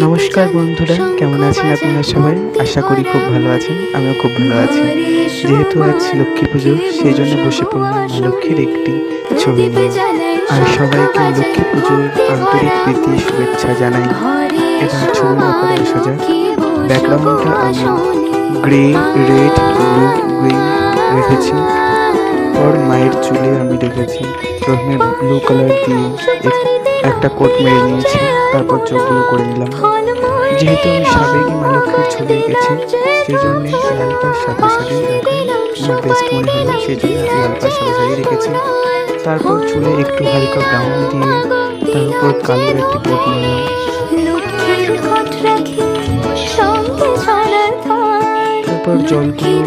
নমস্কার বন্ধুরা, কেমন আছেন আপনারা সবাই? আশা করি খুব ভালো আছেন। আমিও খুব ভালো আছি। যেহেতু আজ লক্ষ্মী পুজো, সেই জন্য বসে পড়লাম মা লক্ষ্মীর একটি ছবি নিয়ে। আর সবাইকে লক্ষ্মী পুজোর আন্তরিক প্রীতি শুভেচ্ছা জানাই। এবার ছবির ব্যাপারে আসা যাক। ব্যাকগ্রাউন্ডটা আমি গ্রে, রেড, ব্লু, গ্রিন রেখেছি। ওর মায়ের চুলে আমি রেখেছি প্রথমে ব্লু কালার দিয়ে একটা কোট মেরে নিয়েছি, তারপর চোখগুলো করে নিলাম। যেহেতু আমি সাবেকি মা লক্ষ্মীর ছবি এঁকেছি, সেই জন্যে লাল পাড় সাদা শাড়ি রাখাই আমার বেস্ট মনে হলো, সেই জন্য লাল পাড় সাদা শাড়ি রেখেছি। তারপর চুলে একটু হালকা ব্রাউন দিয়ে তার উপর কালো একটি কোট মারলাম। তারপর জলগুলো